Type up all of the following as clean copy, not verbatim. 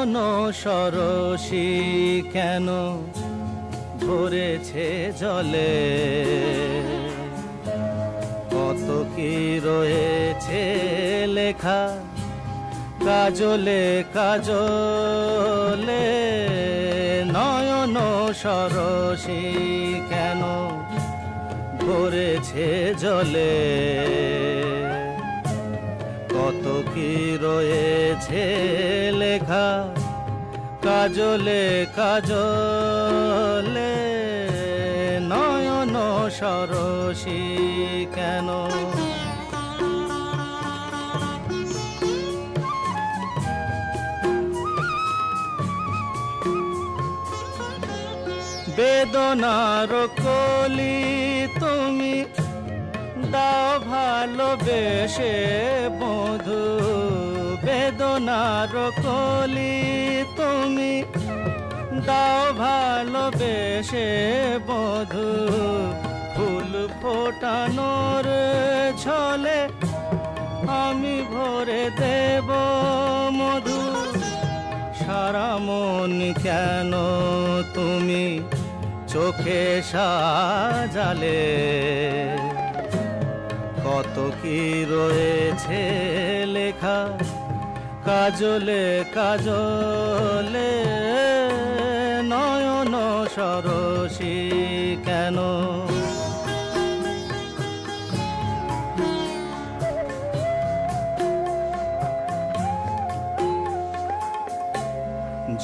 নয়ন সরসী কেন ভরেছে জলে, কত কি রয়েছে লেখা কাজলে কাজলে। নয়ন সরসী কেন ভরেছে জলে, কত কি রয়েছে লেখা কাজলে কাজলে। নয়ন সরসী কেন। বেদনার কলি তুমি দাও ভালোবেসে বধূ, বেদনার কলি তুমি দাও ভালোবেসে বধূ। ফুল ফোটানোর ছলে আমি ভরে দেব মধু। সারা মন কেন তুমি চোখে সাজালে, কত কি রয়েছে লেখা কাজলে কাজলে। নয়ন সরসী কেন।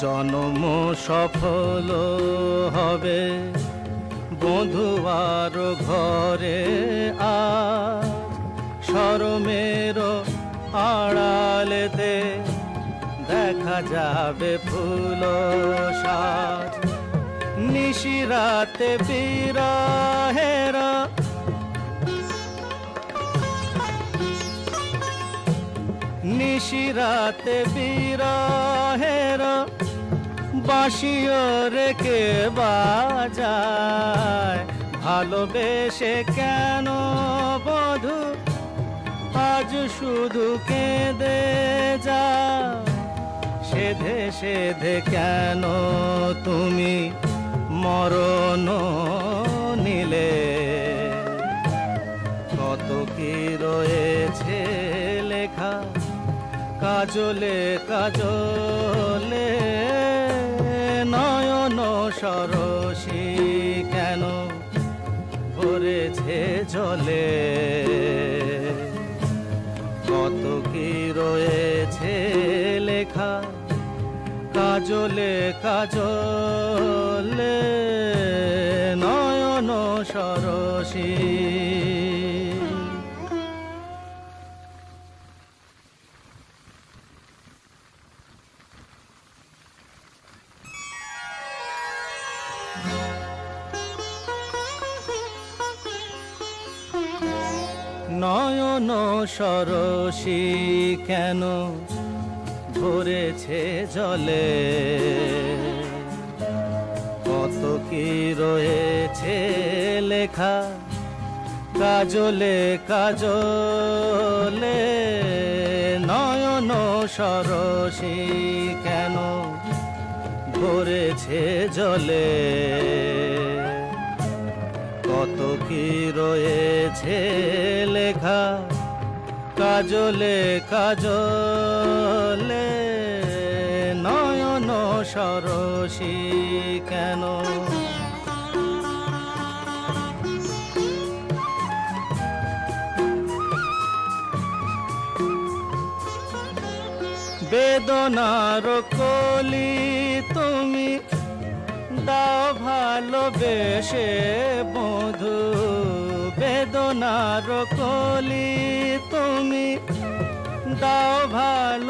জন্ম সফল হবে বধূয়ার ঘরে, আর শরমের আড়ালেতে দেখা যাবে ফুল সাজ। নিশিরাতে বিরহের নিশিরাতে বিরহের বাঁশিও রেখে বাজায়। ভালোবেসে কেন বধূ আজ শুধু কেঁদে যা, সেধে সেধে কেন তুমি মরণ নিলে। কত কি রয়েছে লেখা কাজলে কাজলে। নয়ন সরসী কেন ভরেছে জলে, কত কি রয়েছে লেখা কাজলে কাজলে। নয়ন সরসী। নয়ন সরসী কেন ভরেছে জলে, কত কি রয়েছে লেখা কাজলে কাজলে। নয়ন সরসী কেন ভরেছে জলে, কত কি রয়েছে লেখা কাজলে কাজলে। নয়ন সরসী কেন। বেদনার কলি তুমি দাও ভালোবেসে বধূ, বেদনার কলি তুমি দাও ভালো।